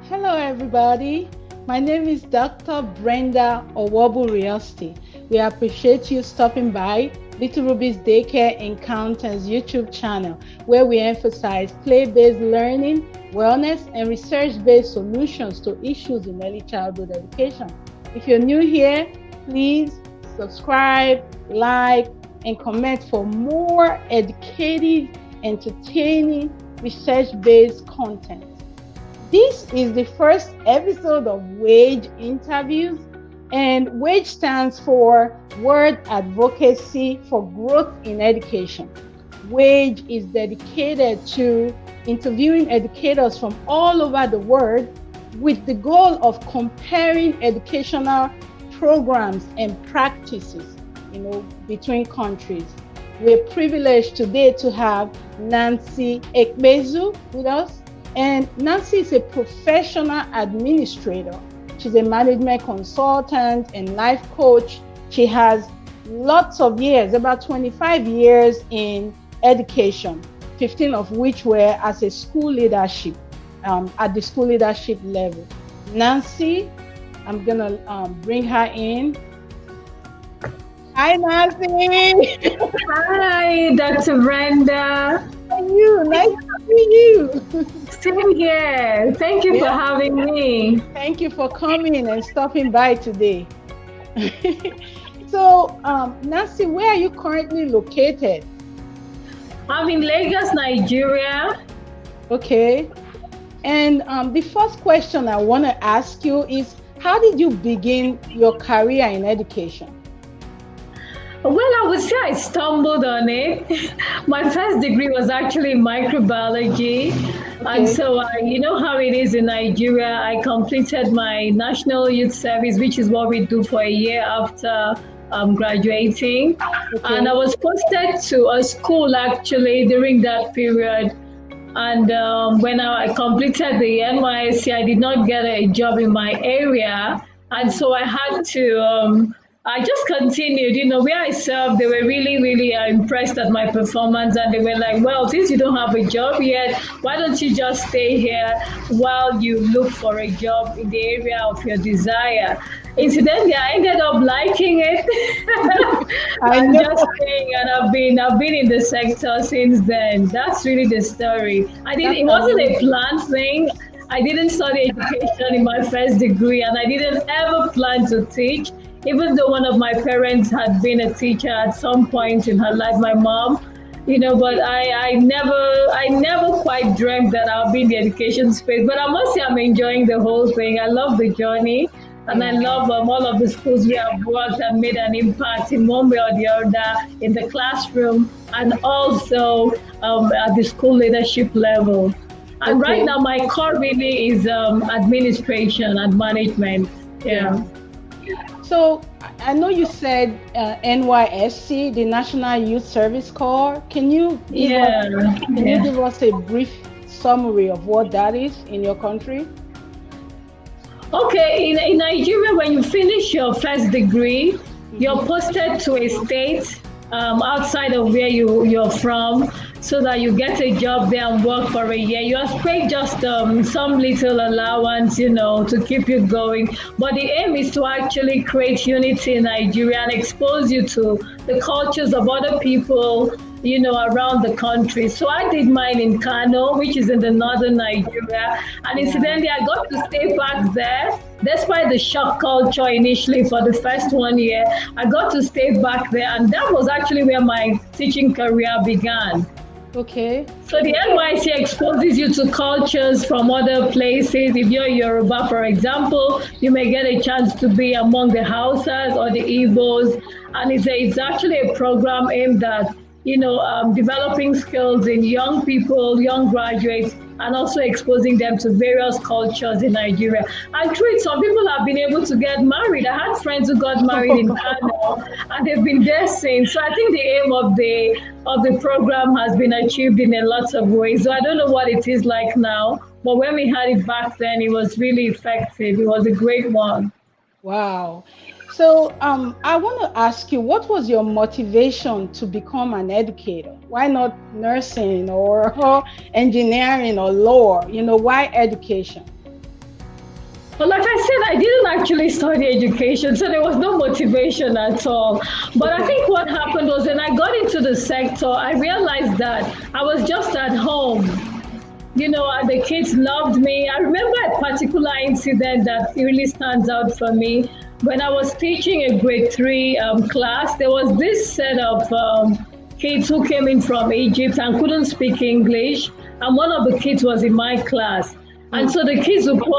Hello, everybody. My name is Dr. Brenda Owoburiyosti. We appreciate you stopping by Little Rubies Daycare Encounters YouTube channel, where we emphasize play-based learning, wellness, and research-based solutions to issues in early childhood education. If you're new here, please subscribe, like, and comment for more educative, entertaining, research-based content. This is the first episode of WAGE interviews, and WAGE stands for World Advocacy for Growth in Education. WAGE is dedicated to interviewing educators from all over the world with the goal of comparing educational programs and practices, between countries. We're privileged today to have Nancy Ekpezu with us. And Nancy is a professional administrator. She's a management consultant and life coach. She has lots of years, about 25 years in education, 15 of which were as a school leadership, at the school leadership level. Nancy, I'm gonna bring her in. Hi, Nancy. Hi, Dr. Brenda. How are you? Nice to see you. Same here. Thank you for having me. Thank you for coming and stopping by today. So, Nancy, where are you currently located? I'm in Lagos, Nigeria. Okay. And the first question I want to ask you is, how did you begin your career in education? Well, I would say I stumbled on it. My first degree was actually in microbiology. Okay. And so, you know how it is in Nigeria. I completed my National Youth Service, which is what we do for a year after graduating. Okay. And I was posted to a school actually during that period. And when I completed the NYSC, I did not get a job in my area. And so I had to... I just continued, where I served, they were really, really impressed at my performance. And they were like, well, since you don't have a job yet, why don't you just stay here while you look for a job in the area of your desire? Incidentally, I ended up liking it. I'm just saying, and I've been in the sector since then. That's really the story. It wasn't a planned thing. I didn't study education in my first degree, and I didn't ever plan to teach. Even though one of my parents had been a teacher at some point in her life, my mom, but I never quite dreamt that I'll be in the education space. But I must say I'm enjoying the whole thing. I love the journey, and I love all of the schools we have worked and made an impact in one way or the other, in the classroom and also at the school leadership level. And right now my core really is administration and management. Yeah. So I know you said NYSC, the National Youth Service Corps. Can you give us a brief summary of what that is in your country? Okay, in Nigeria, when you finish your first degree, you're posted to a state outside of where you're from, so that you get a job there and work for a year. You are paid just some little allowance, to keep you going. But the aim is to actually create unity in Nigeria and expose you to the cultures of other people, around the country. So I did mine in Kano, which is in the northern Nigeria. And incidentally, I got to stay back there. Despite the shock culture initially for the first 1 year, I got to stay back there. And that was actually where my teaching career began. Okay. So the NYSC exposes you to cultures from other places. If you're Yoruba, for example, you may get a chance to be among the Hausas or the Igbos. And it's actually a program aimed at, developing skills in young people, young graduates, and also exposing them to various cultures in Nigeria. And through it, some people have been able to get married. I had friends who got married in Kano, and they've been there since. So I think the aim of the program has been achieved in a lot of ways. So I don't know what it is like now, but when we had it back then, it was really effective. It was a great one. Wow. So I want to ask you, what was your motivation to become an educator? Why not nursing or engineering or law? Why education? But like I said, I didn't actually study education, so there was no motivation at all. But I think what happened was when I got into the sector, I realized that I was just at home. And the kids loved me. I remember a particular incident that really stands out for me. When I was teaching a grade 3 class, there was this set of kids who came in from Egypt and couldn't speak English, and one of the kids was in my class. And so the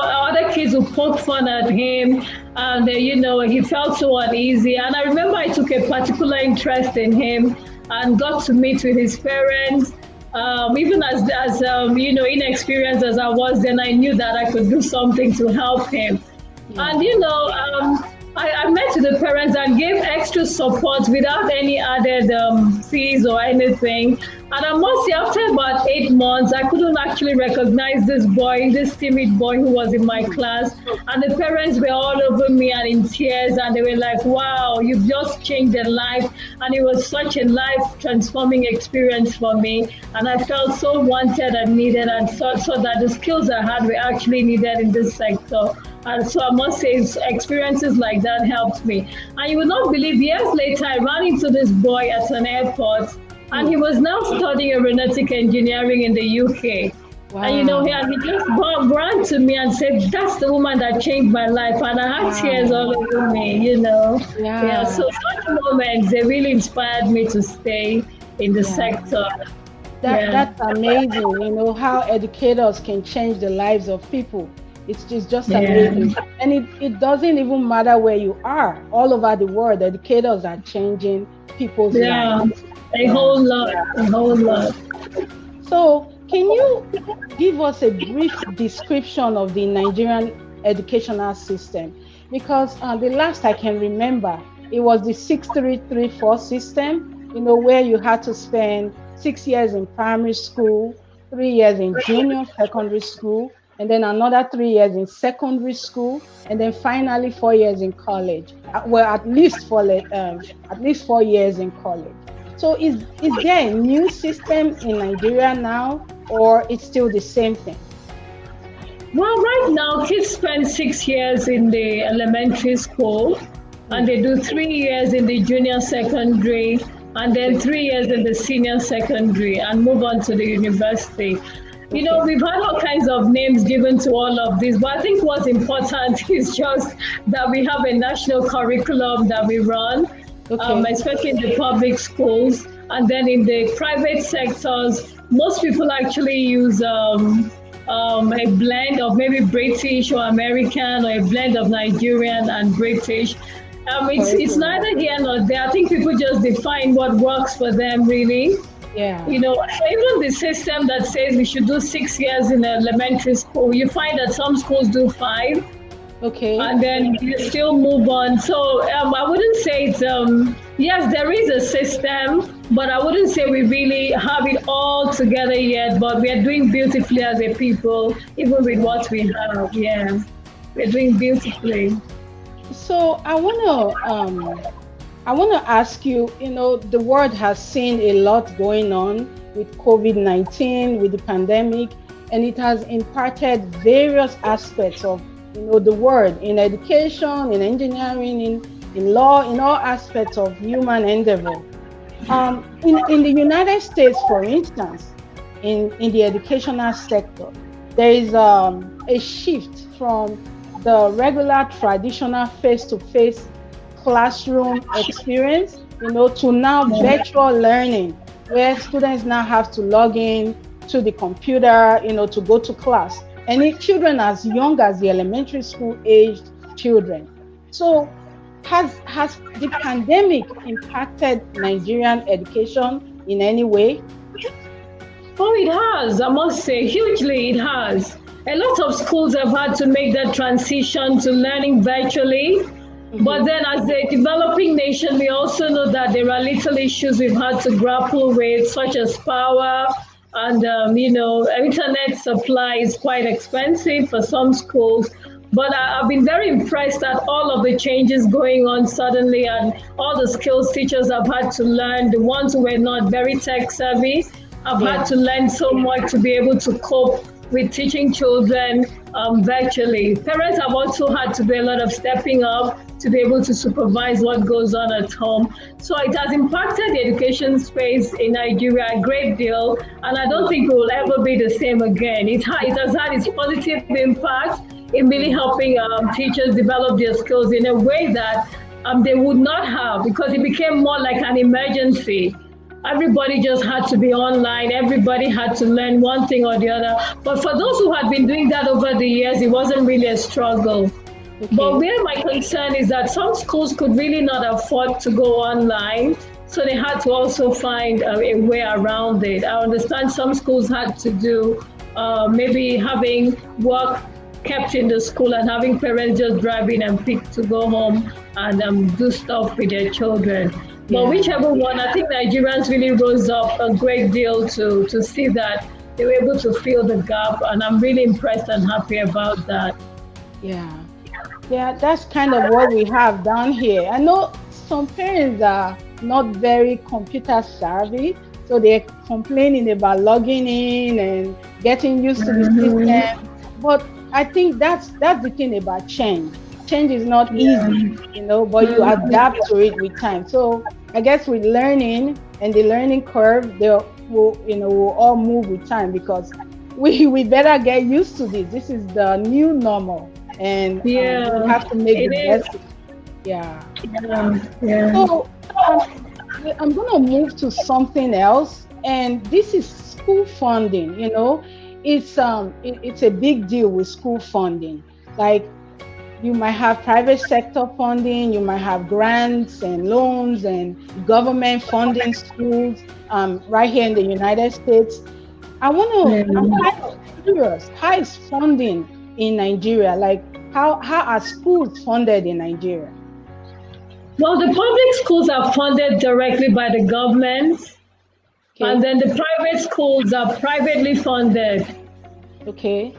other kids would poke fun at him, and he felt so uneasy. And I remember I took a particular interest in him and got to meet with his parents. Even as inexperienced as I was, then I knew that I could do something to help him. Yeah. And I met with the parents and gave extra support without any added fees or anything. And I must say, after about 8 months, I couldn't actually recognize this timid boy who was in my class. And the parents were all over me and in tears. And they were like, wow, you've just changed their life. And it was such a life-transforming experience for me. And I felt so wanted and needed, and so that the skills I had were actually needed in this sector. And so I must say, experiences like that helped me. And you will not believe, years later, I ran into this boy at an airport, and he was now studying aeronautic engineering in the UK. Wow. And he just ran to me and said, that's the woman that changed my life. And I had tears all over me, Yeah, so such moments, they really inspired me to stay in the sector. That's amazing, how educators can change the lives of people. It's just amazing. And it doesn't even matter where you are. All over the world, educators are changing people's lives. A whole lot. So can you give us a brief description of the Nigerian educational system? Because the last I can remember, it was the 6334 system, where you had to spend 6 years in primary school, 3 years in junior secondary school, and then another 3 years in secondary school, and then finally 4 years in college. Well, at least 4 years in college. So is there a new system in Nigeria now, or it's still the same thing? Well, right now, kids spend 6 years in the elementary school, and they do 3 years in the junior secondary, and then 3 years in the senior secondary, and move on to the university. We've had all kinds of names given to all of this, but I think what's important is just that we have a national curriculum that we run, especially in the public schools. And then in the private sectors, most people actually use a blend of maybe British or American, or a blend of Nigerian and British. It's neither here nor there. I think people just define what works for them, really. Yeah. Even the system that says we should do 6 years in elementary school, you find that some schools do 5. Okay. And then you still move on. So I wouldn't say it's, yes, there is a system, but I wouldn't say we really have it all together yet, but we are doing beautifully as a people, even with what we have. Yeah, we're doing beautifully. So I want to ask you, the world has seen a lot going on with COVID-19, with the pandemic, and it has impacted various aspects of, the world, in education, in engineering, in law, in all aspects of human endeavor. In the United States, for instance, in the educational sector, there is a shift from the regular traditional face-to-face classroom experience, to now virtual learning, where students now have to log in to the computer, to go to class. And children as young as the elementary school aged children. So has the pandemic impacted Nigerian education in any way? Oh, it has. I must say, hugely it has. A lot of schools have had to make that transition to learning virtually. But then as a developing nation, we also know that there are little issues we've had to grapple with, such as power, and internet supply is quite expensive for some schools. But I've been very impressed at all of the changes going on suddenly, and all the skills teachers have had to learn. The ones who were not very tech savvy have had to learn so much to be able to cope with teaching children virtually. Parents have also had to do a lot of stepping up to be able to supervise what goes on at home. So it has impacted the education space in Nigeria a great deal, and I don't think it will ever be the same again. It has had its positive impact in really helping teachers develop their skills in a way that they would not have, because it became more like an emergency. Everybody just had to be online. Everybody had to learn one thing or the other. But for those who had been doing that over the years, it wasn't really a struggle. Okay. But where my concern is that some schools could really not afford to go online, so they had to also find a way around it. I understand some schools had to do maybe having work kept in the school and having parents just drive in and pick to go home and do stuff with their children. But whichever one, I think Nigerians really rose up a great deal to see that they were able to fill the gap, and I'm really impressed and happy about that. Yeah, that's kind of what we have down here. I know some parents are not very computer savvy, so they're complaining about logging in and getting used to the system. But I think that's the thing about change. Change is not easy, but you adapt to it with time. So I guess with learning and the learning curve, we'll all move with time, because we better get used to this. This is the new normal, and we have to make the best. So I'm gonna move to something else, and this is school funding. It's a big deal with school funding. Like, you might have private sector funding, you might have grants and loans and government funding schools right here in the United States. I'm kind of curious, how is funding in Nigeria? Like, how are schools funded in Nigeria? Well, the public schools are funded directly by the government, and then the private schools are privately funded. Okay.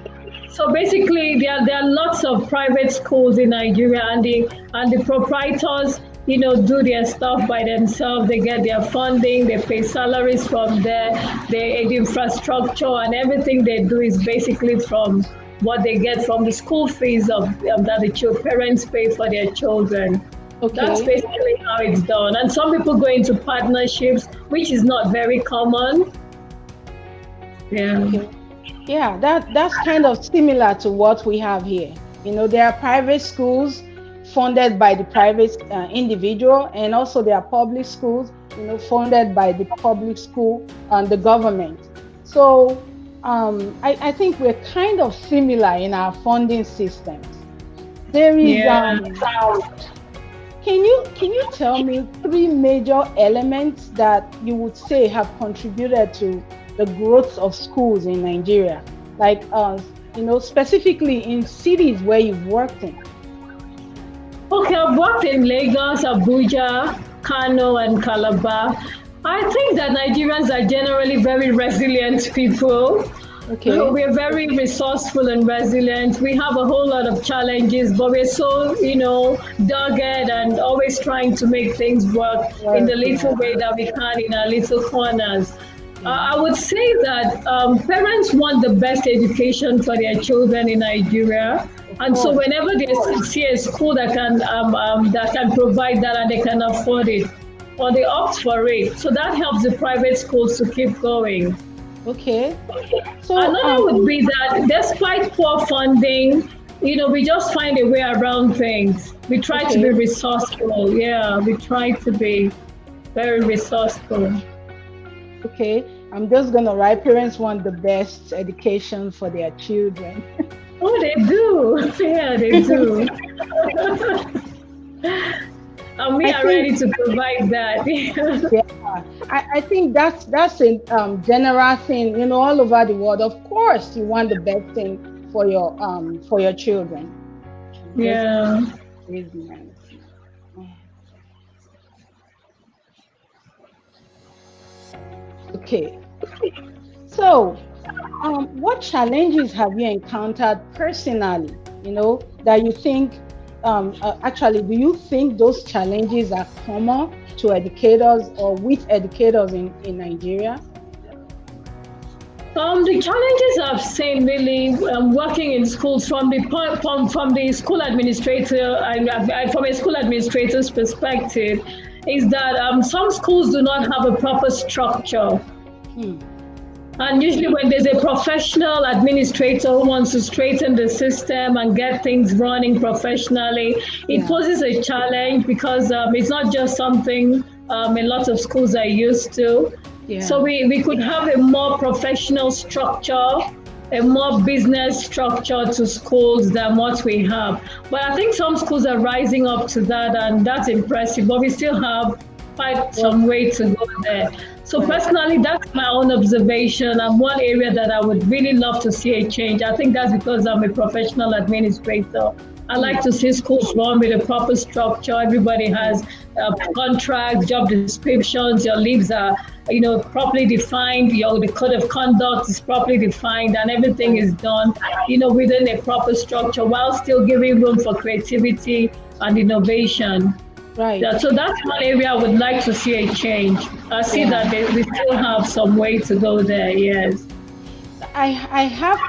So basically, there are lots of private schools in Nigeria, and the proprietors, do their stuff by themselves. They get their funding, they pay salaries from there, the infrastructure and everything they do is basically from what they get from the school fees that the parents pay for their children. Okay. That's basically how it's done. And some people go into partnerships, which is not very common. Okay. Yeah, that's kind of similar to what we have here. There are private schools funded by the private individual, and also there are public schools, funded by the public school and the government. So I think we're kind of similar in our funding systems. There is Can you tell me 3 major elements that you would say have contributed to the growth of schools in Nigeria, like specifically in cities where you've worked in? Okay, I've worked in Lagos, Abuja, Kano, and Calabar. I think that Nigerians are generally very resilient people. Okay. We're very resourceful and resilient. We have a whole lot of challenges, but we're so, dogged and always trying to make things work in the little way that we can in our little corners. I would say that parents want the best education for their children in Nigeria, and so whenever they see a school that can provide that and they can afford it, or they opt for it, so that helps the private schools to keep going. Okay. So another would be that despite poor funding, we just find a way around things. We try to be resourceful. Yeah, we try to be very resourceful. Okay, I'm just going to write, parents want the best education for their children. Oh, they do. Yeah, they do. And we are ready to provide that. Yeah, I think that's a general thing, all over the world. Of course, you want the best thing for your children. Yeah. Okay. So, what challenges have you encountered personally, that you think, actually, do you think those challenges are common to educators or with educators in Nigeria? The challenges I've seen really working in schools from the school administrator and from a school administrator's perspective is that some schools do not have a proper structure. And usually when there's a professional administrator who wants to straighten the system and get things running professionally, it poses a challenge because it's not just something a lot of schools are used to. Yeah. So we could have a more professional structure, a more business structure to schools than what we have. But I think some schools are rising up to that, and that's impressive. But we still have quite some way to go there. So personally, that's my own observation, and one area that I would really love to see a change. I think that's because I'm a professional administrator. I like to see schools run with a proper structure. Everybody has contracts, job descriptions, your leaves are, properly defined, the code of conduct is properly defined, and everything is done, within a proper structure while still giving room for creativity and innovation. Right. So that's one area I would like to see a change. I see that we still have some way to go there. Yes. I have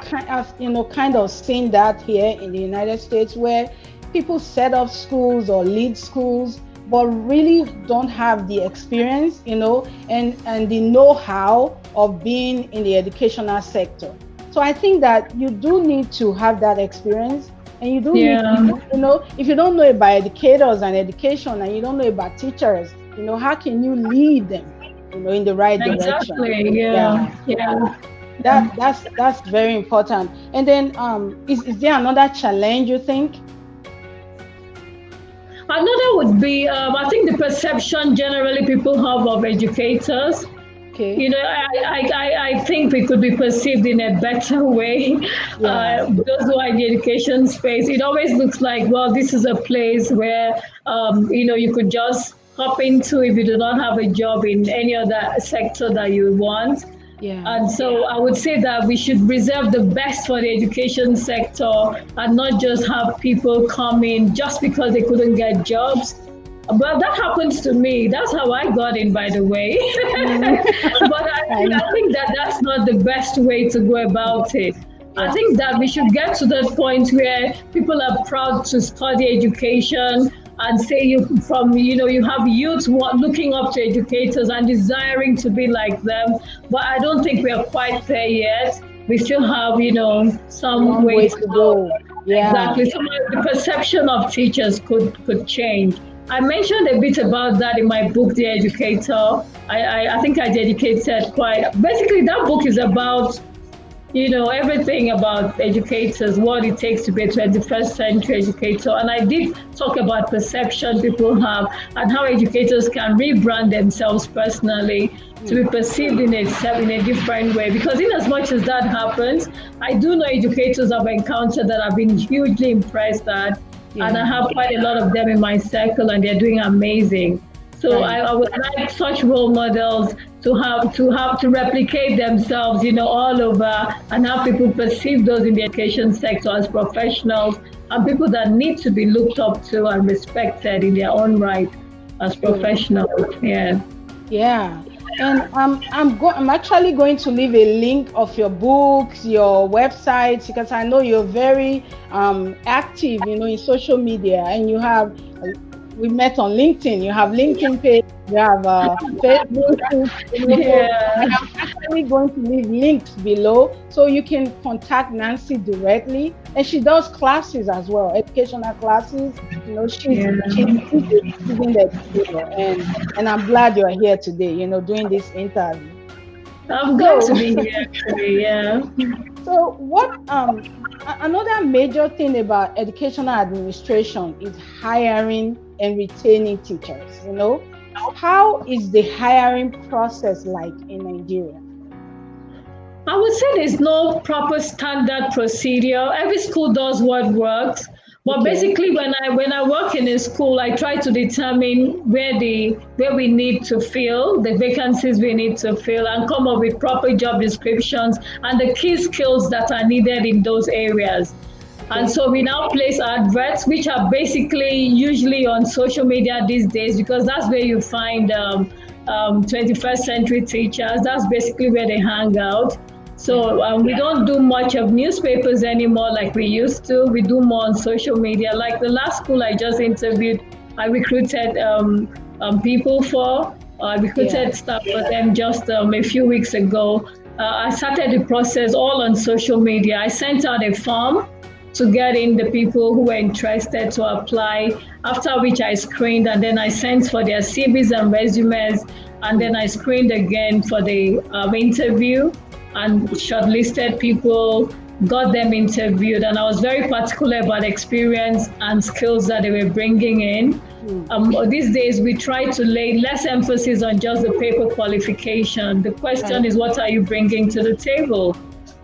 kind of seen that here in the United States, where people set up schools or lead schools, but really don't have the experience, and the know-how of being in the educational sector. So I think that you do need to have that experience, and you do need to, if you don't know about educators and education, and you don't know about teachers, how can you lead them, in the right direction? Exactly. That's very important. And then is there another challenge you think? Another would be I think the perception generally people have of educators. Okay. I think we could be perceived in a better way. Those who are in the education space, it always looks like, well, this is a place where you could just hop into if you do not have a job in any other sector that you want. Yeah. And so I would say that we should reserve the best for the education sector and not just have people come in just because they couldn't get jobs. But that happens to me. That's how I got in, by the way. But I think that that's not the best way to go about it. I think that we should get to that point where people are proud to study education and say you have youth looking up to educators and desiring to be like them. But I don't think we are quite there yet. We still have, some way to go. Yeah. Exactly. So the perception of teachers could change. I mentioned a bit about that in my book, The Educator. I think I dedicated basically that book is about everything about educators, what it takes to be a 21st century educator. And I did talk about perception people have and how educators can rebrand themselves personally to be perceived in a different way. Because in as much as that happens, I do know educators I've encountered that I've been hugely impressed at. Yeah. And I have quite a lot of them in my circle, and they're doing amazing. So I would like such role models to replicate themselves, all over, and have people perceive those in the education sector as professionals and people that need to be looked up to and respected in their own right as professionals. Yeah. Yeah. And I'm actually going to leave a link of your books, your websites, because I know you're very active, in social media, and you have. We met on LinkedIn. You have LinkedIn page. You have Facebook. And I'm actually going to leave links below so you can contact Nancy directly. And she does classes as well, educational classes. She's teaching the people. And I'm glad you're here today. Doing this interview. I'm glad to be here actually. Yeah. So what? Another major thing about educational administration is hiring and retaining teachers. How is the hiring process like in Nigeria? I would say there's no proper standard procedure. Every school does what works. But basically, when I work in a school, I try to determine where we need to fill, the vacancies we need to fill, and come up with proper job descriptions and the key skills that are needed in those areas. And so we now place adverts, which are basically usually on social media these days, because that's where you find 21st century teachers. That's basically where they hang out. So we don't do much of newspapers anymore like we used to. We do more on social media. Like the last school I just interviewed, I recruited people for. I recruited staff for them just a few weeks ago. I started the process all on social media. I sent out a form to get in the people who were interested to apply, after which I screened, and then I sent for their CVs and resumes, and then I screened again for the interview and shortlisted people, got them interviewed, and I was very particular about experience and skills that they were bringing in. These days, we try to lay less emphasis on just the paper qualification. The question is, what are you bringing to the table?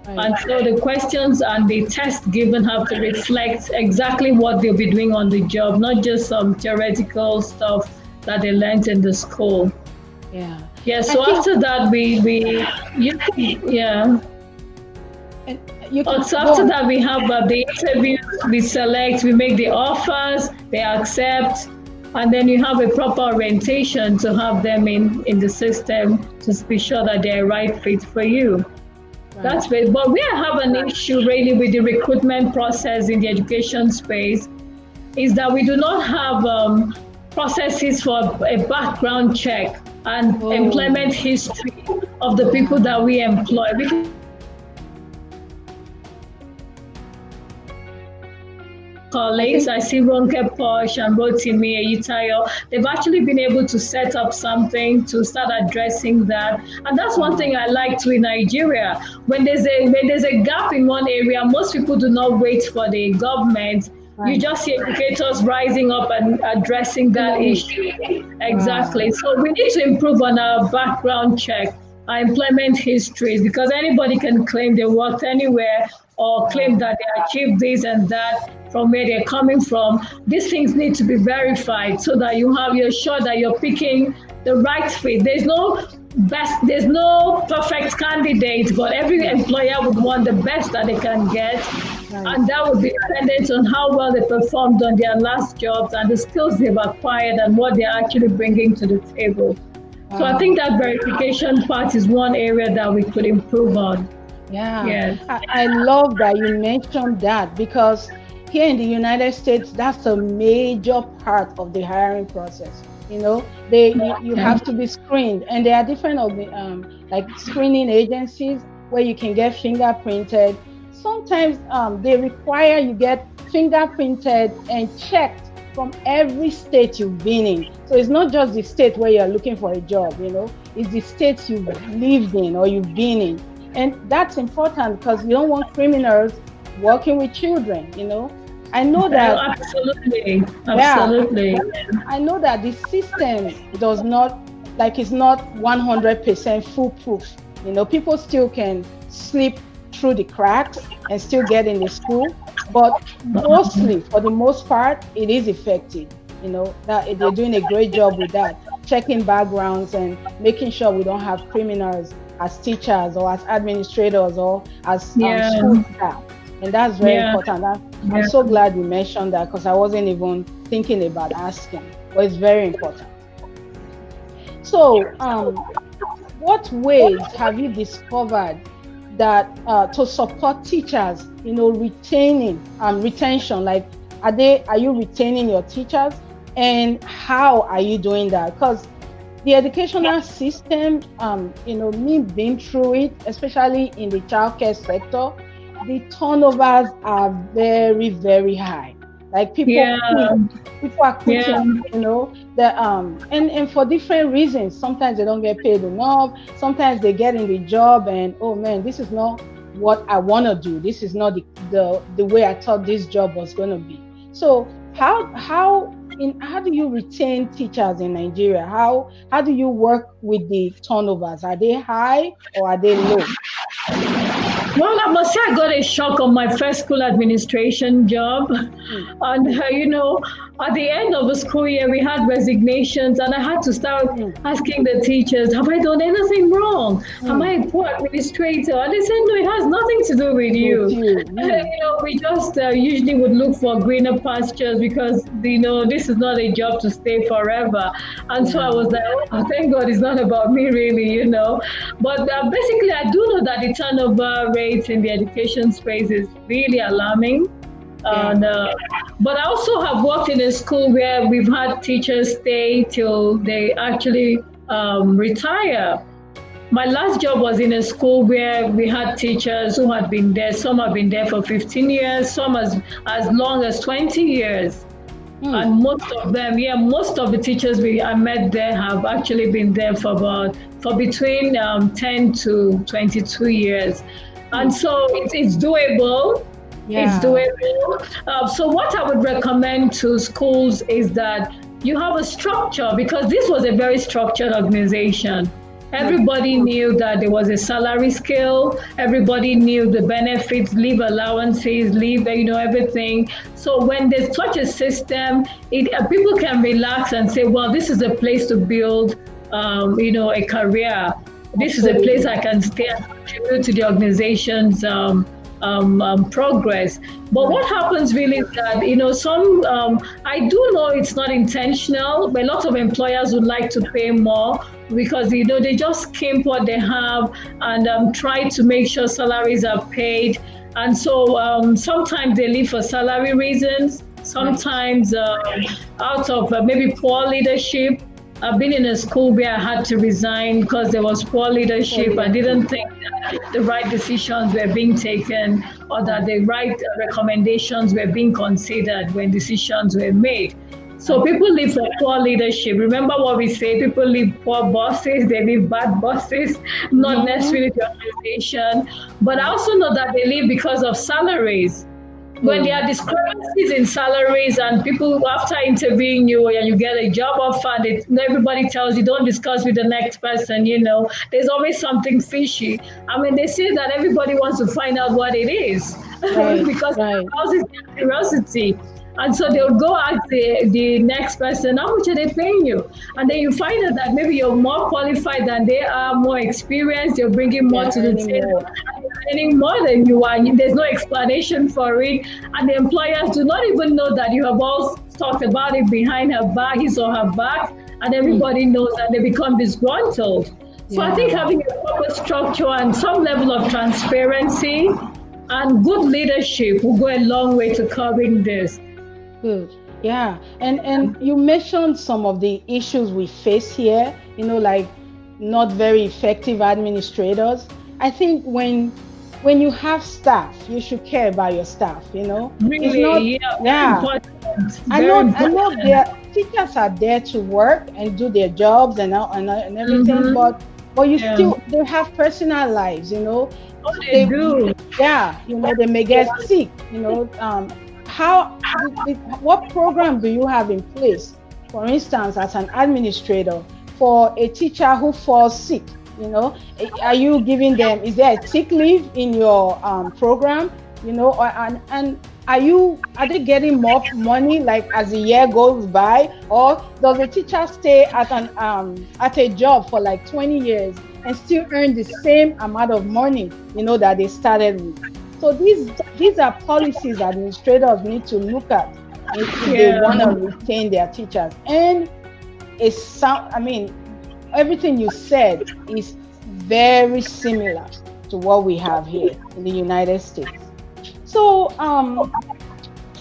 And so the questions and the test given have to reflect exactly what they'll be doing on the job, not just some theoretical stuff that they learned in the school. Yeah. So after that, So after that, we have the interviews, we select, we make the offers, they accept, and then you have a proper orientation to have them in the system to be sure that they're a right fit for you. That's great. But we have an issue really with the recruitment process in the education space is that we do not have processes for a background check and employment history of the people that we employ. Colleagues, I see Ronke Posh and Rotimi Eyitayo, they've actually been able to set up something to start addressing that. And that's one thing I like too in Nigeria. When there's a gap in one area, most people do not wait for the government. You just see educators rising up and addressing that issue. Exactly. So we need to improve on our background check, our employment histories, because anybody can claim they worked anywhere or claim that they achieved this and that from where they're coming from. These things need to be verified so that you're sure that you're picking the right fit. There's no perfect candidate, but every employer would want the best that they can get. And that would be dependent on how well they performed on their last jobs and the skills they've acquired and what they're actually bringing to the table. So I think that verification part is one area that we could improve on. I love that you mentioned that, because here in the United States, that's a major part of the hiring process. You have to be screened, and there are different like screening agencies where you can get fingerprinted. Sometimes they require you get fingerprinted and checked from every state you've been in. So it's not just the state where you're looking for a job, it's the states you've lived in or you've been in. And that's important because you don't want criminals working with children, I know that. Absolutely. I know that the system does not, it's not 100% foolproof. People still can slip through the cracks and still get in the school, but mostly, for the most part, it is effective. That they're doing a great job with that, checking backgrounds and making sure we don't have criminals as teachers or as administrators or as school staff. And that's very important. I'm so glad you mentioned that, because I wasn't even thinking about asking, but it's very important. So what ways have you discovered that to support teachers, retention, like are you retaining your teachers, and how are you doing that? Because the educational system, me being through it, especially in the childcare sector, the turnovers are very, very high. Like people are quitting, and for different reasons. Sometimes they don't get paid enough. Sometimes they get in the job and, oh man, this is not what I want to do. This is not the way I thought this job was going to be. So how do you retain teachers in Nigeria? How do you work with the turnovers? Are they high or are they low? Well, I must say I got a shock on my first school administration job. And, at the end of the school year, we had resignations, and I had to start asking the teachers, have I done anything wrong? Am I poor? administrator. And they said, no, it has nothing to do with you. We just usually would look for greener pastures because, this is not a job to stay forever. And so I was like, oh, thank God it's not about me really, But basically, I do know that the turnover rate in the education space is really alarming. But I also have worked in a school where we've had teachers stay till they actually retire. My last job was in a school where we had teachers who had been there. Some have been there for 15 years, some as long as 20 years. And most of the teachers I met there have actually been there for between 10 to 22 years. And so it's doable. It's doable. So what I would recommend to schools is that you have a structure, because this was a very structured organization. Everybody knew that there was a salary scale. Everybody knew the benefits, leave allowances, everything. So when there's such a system, people can relax and say, well, this is a place to build, a career. This is a place I can stay and contribute to the organization's progress. But what happens really is that, I do know it's not intentional, but lots of employers would like to pay more because, they just skimp what they have and try to make sure salaries are paid. And so sometimes they leave for salary reasons, sometimes out of maybe poor leadership. I've been in a school where I had to resign because there was poor leadership. I didn't think that the right decisions were being taken or that the right recommendations were being considered when decisions were made. So people leave for poor leadership. Remember what we say, people leave poor bosses, they leave bad bosses, not necessarily the organization. But I also know that they leave because of salaries. When there are discrepancies in salaries and people, after interviewing you and you get a job offer, everybody tells you don't discuss with the next person, there's always something fishy. I mean, they say that everybody wants to find out what it is because it causes curiosity. And so they'll go ask the next person, how much are they paying you? And then you find out that maybe you're more qualified than they are, more experienced, you're bringing more to the table, and you're earning more than you are. There's no explanation for it. And the employers do not even know that you have all talked about it behind his or her back, and everybody knows that they become disgruntled. So I think having a proper structure and some level of transparency and good leadership will go a long way to curbing this. Good. Yeah. And you mentioned some of the issues we face here, like not very effective administrators. I think when you have staff, you should care about your staff, Really? It's not, I know their teachers are there to work and do their jobs and everything, but you still, they have personal lives, Oh, they do. Yeah, they may get sick, what program do you have in place, for instance, as an administrator, for a teacher who falls sick? Are you giving them, is there a sick leave in your program? And are they getting more money like as the year goes by, or does a teacher stay at a job for like 20 years and still earn the same amount of money that they started with? So these are policies administrators need to look at if they want to retain their teachers. And everything you said is very similar to what we have here in the United States. So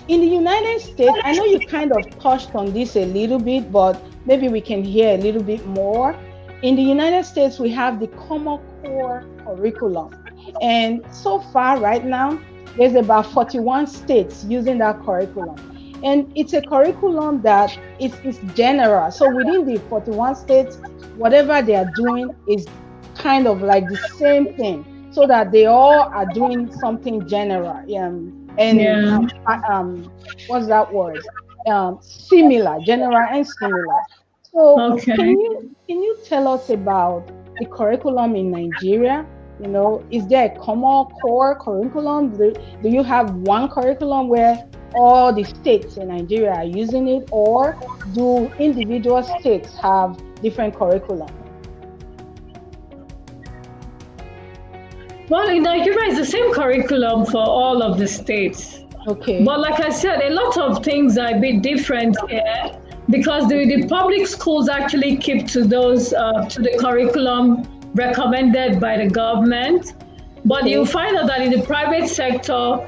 in the United States, I know you kind of touched on this a little bit, but maybe we can hear a little bit more. In the United States, we have the Common Core curriculum. And so far, right now, there's about 41 states using that curriculum. And it's a curriculum that is general. So within the 41 states, whatever they are doing is kind of like the same thing, so that they all are doing something general. What's that word? Similar, general and similar. So can you tell us about the curriculum in Nigeria? Is there a common core curriculum? Do you have one curriculum where all the states in Nigeria are using it, or do individual states have different curriculum? Well, in Nigeria, it's the same curriculum for all of the states. Okay. But like I said, a lot of things are a bit different here because the public schools actually keep to those to the curriculum recommended by the government. But Okay. you find out that in the private sector,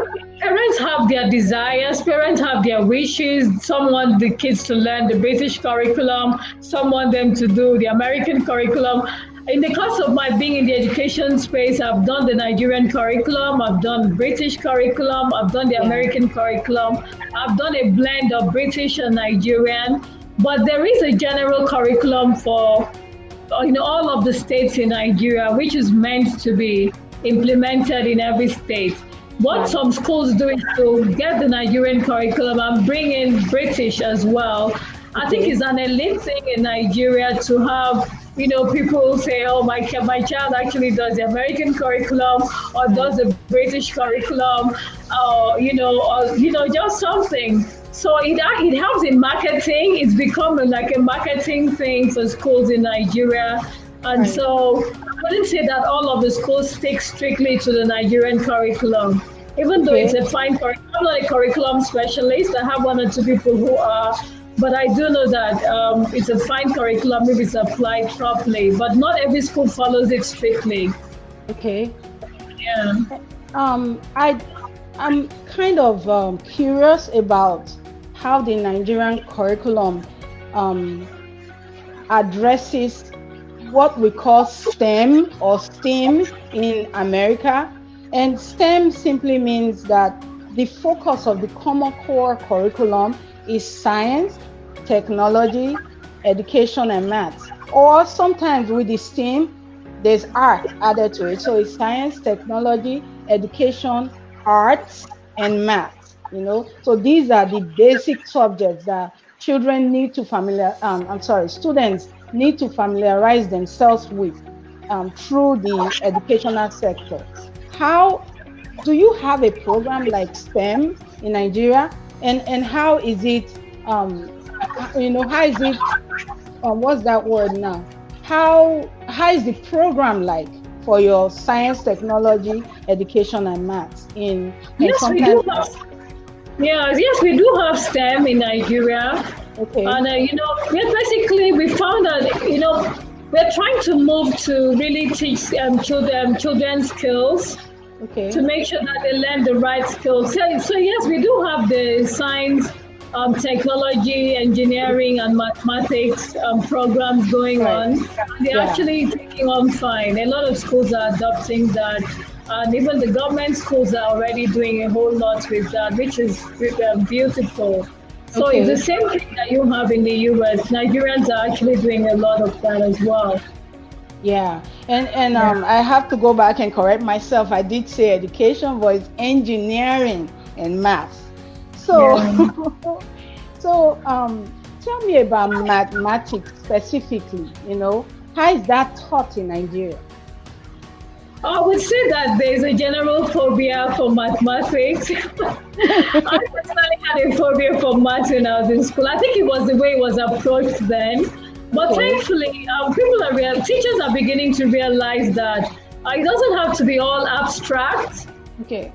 parents have their desires, parents have their wishes. Some want the kids to learn the British curriculum, some want them to do the American curriculum. In the course of my being in the education space, I've done the Nigerian curriculum, I've done British curriculum, I've done the American curriculum, I've done a blend of British and Nigerian, but there is a general curriculum for all of the states in Nigeria, which is meant to be implemented in every state. What some schools do is to get the Nigerian curriculum and bring in British as well. I think it's an elite thing in Nigeria to have people say, oh, my child actually does the American curriculum or does the British curriculum, or just something. So it helps in marketing. It's become like a marketing thing for schools in Nigeria. And so I wouldn't say that all of the schools stick strictly to the Nigerian curriculum, even though it's a fine curriculum. I'm not a curriculum specialist. I have one or two people who are. But I do know that it's a fine curriculum if it's applied properly, but not every school follows it strictly. Okay. Yeah. I'm kind of curious about how the Nigerian curriculum addresses what we call STEM or STEAM in America. And STEM simply means that the focus of the Common Core curriculum is science, technology, education, and math. Or sometimes with the STEAM, there's art added to it. So it's science, technology, education, arts, and math. So these are the basic subjects that students need to familiarize themselves with through the educational sector. How do you have a program like STEM in Nigeria? And how is it, what's that word now? How is the program like for your science, technology, education, and maths Yes, we do have. Yes, we do have STEM in Nigeria. Okay. And basically we found that we're trying to move to really teach children skills. Okay. To make sure that they learn the right skills. So yes, we do have the science, technology, engineering, and mathematics programs going on. They're actually taking on fine. A lot of schools are adopting that. And even the government schools are already doing a whole lot with that, which is beautiful. So it's the same thing that you have in the US. Nigerians are actually doing a lot of that as well. Yeah, and I have to go back and correct myself. I did say education, but it's engineering and math. So, tell me about mathematics specifically. How is that taught in Nigeria? I would say that there's a general phobia for mathematics. I personally had a phobia for math when I was in school. I think it was the way it was approached then. But thankfully, teachers are beginning to realize that it doesn't have to be all abstract. Okay.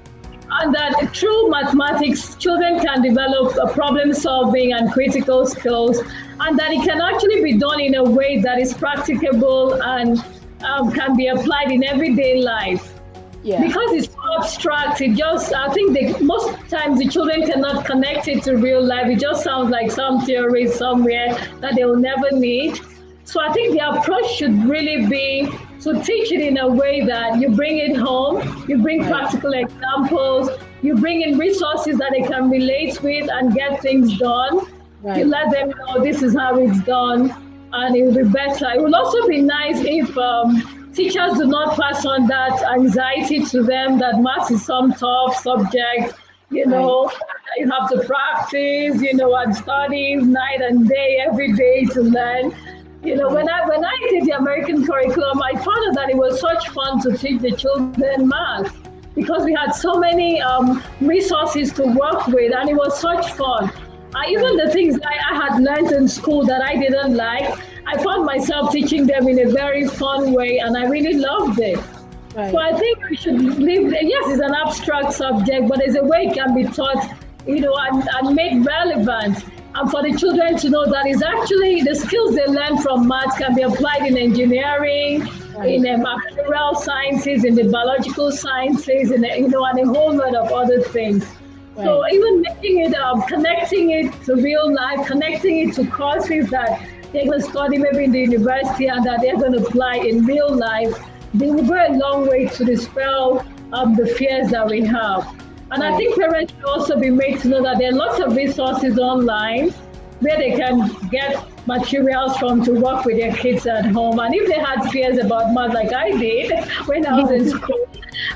And that through mathematics, children can develop problem solving and critical skills, and that it can actually be done in a way that is practicable and can be applied in everyday life. Yeah. Because it's abstract, I think most times the children cannot connect it to real life. It just sounds like some theory somewhere that they will never need. So I think the approach should really be to teach it in a way that you bring it home, you bring practical examples, you bring in resources that they can relate with and get things done. You let them know this is how it's done, and it will be better. It will also be nice if teachers do not pass on that anxiety to them that math is some tough subject, you have to practice, and study night and day, every day to learn. When I did the American curriculum, I found out that it was such fun to teach the children math because we had so many resources to work with, and it was such fun. Even the things that I had learned in school that I didn't like, I found myself teaching them in a very fun way, and I really loved it. So I think we should leave. Yes, it's an abstract subject, but there's a way it can be taught, and made relevant. And for the children to know that is actually the skills they learn from math can be applied in engineering, in the material sciences, in the biological sciences, and and a whole lot of other things. Right. So even making it, connecting it to real life, connecting it to courses that they're going to study maybe in the university and that they're going to apply in real life, they will go a long way to dispel the fears that we have. And I think parents should also be made to know that there are lots of resources online where they can get materials from to work with their kids at home. And if they had fears about math like I did when I was in school,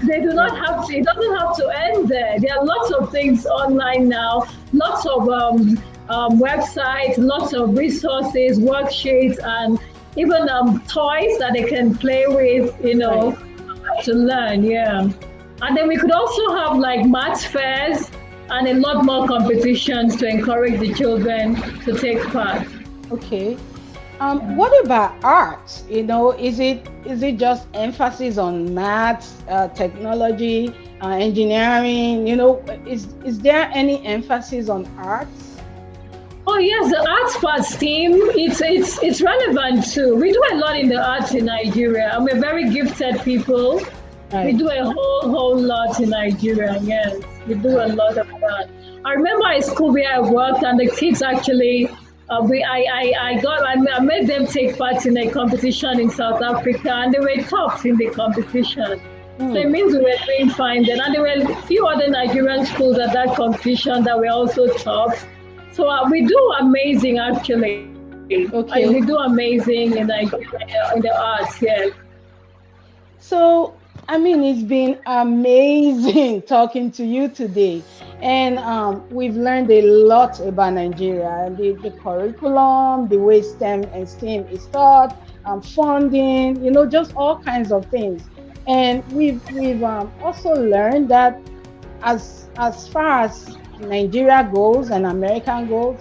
they do not have to, it doesn't have to end there. There are lots of things online now, lots of websites, lots of resources, worksheets, and even toys that they can play with, to learn, And then we could also have like math fairs and a lot more competitions to encourage the children to take part. Okay. What about art? Is it just emphasis on maths, technology, engineering? Is there any emphasis on arts? Oh yes, the arts part team, it's relevant too. We do a lot in the arts in Nigeria, and we're very gifted people. Right. We do a whole lot in Nigeria, yes. We do a lot of that. I remember a school where I worked, and the kids actually, I made them take part in a competition in South Africa, and they were tops in the competition. So it means we were doing fine then. And there were a few other Nigerian schools at that competition that were also tops. So we do amazing, actually. Okay. We do amazing in the arts, yes. So, it's been amazing talking to you today. And we've learned a lot about Nigeria, the curriculum, the way STEM and STEAM is taught, funding, just all kinds of things. And we've also learned that as far as Nigeria goes and American goes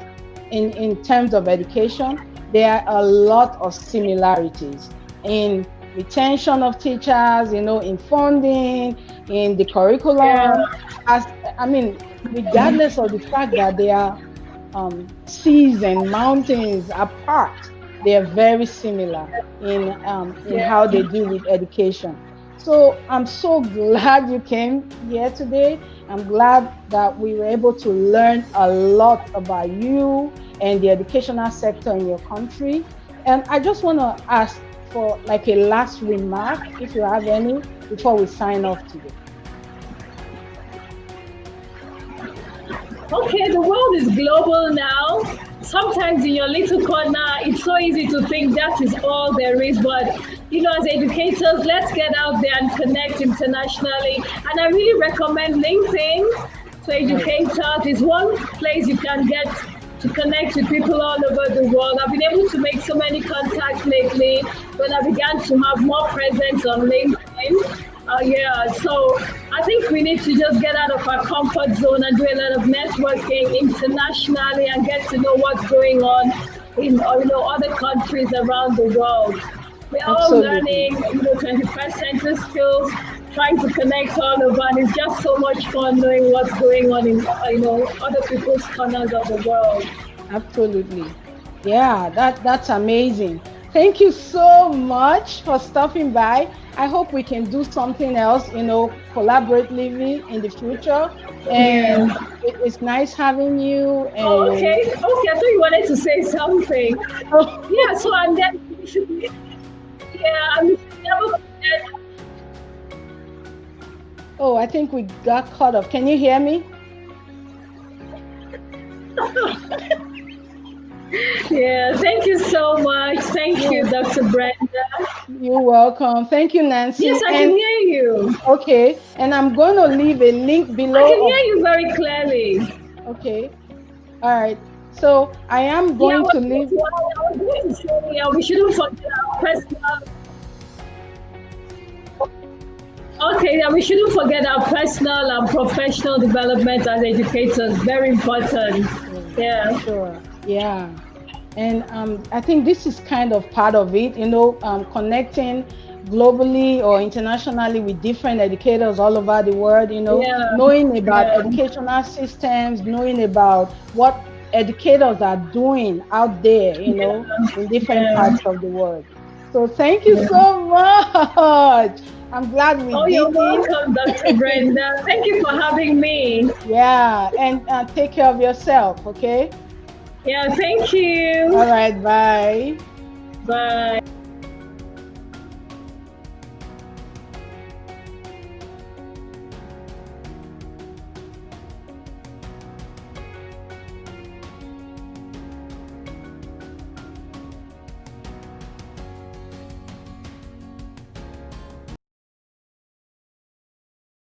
in terms of education, there are a lot of similarities in retention of teachers, in funding, in the curriculum. Regardless of the fact that they are seas and mountains apart, they are very similar in how they deal with education. So I'm so glad you came here today. I'm glad that we were able to learn a lot about you and the educational sector in your country. And I just want to ask for like a last remark, if you have any, before we sign off today. Okay, the world is global now. Sometimes in your little corner, it's so easy to think that is all there is, but as educators, let's get out there and connect internationally. And I really recommend LinkedIn to educators. It's one place you can get to connect with people all over the world. I've been able to make so many contacts lately when I began to have more presence on LinkedIn. So I think we need to just get out of our comfort zone and do a lot of networking internationally and get to know what's going on in other countries around the world. We're all learning 21st century skills, trying to connect all over, and it's just so much fun knowing what's going on in other people's corners of the world. Absolutely. Yeah, that's amazing. Thank you so much for stopping by. I hope we can do something else, collaboratively in the future. And it's nice having you. And okay. I thought you wanted to say something. Oh. Yeah, so and then Oh, I think we got cut off. Can you hear me? Yeah, thank you so much. Thank you, Dr. Brenda. You're welcome. Thank you, Nancy. Yes, I can hear you. Okay, and I'm going to leave a link below. I can hear you very clearly. Okay, all right. So I am going to leave. I was going to say, we shouldn't forget our personal. Okay, we shouldn't forget our personal and professional development as educators. Very important. Yeah. Sure. Yeah. And I think this is kind of part of it, connecting globally or internationally with different educators all over the world, Yeah. knowing about Yeah. educational systems, knowing about what educators are doing out there, in different Yeah. parts of the world. So thank you so much. I'm glad we Oh, you're did welcome, Dr. it. Brenda. Thank you for having me. Yeah, and take care of yourself, okay? Yeah, thank you. All right, bye. Bye.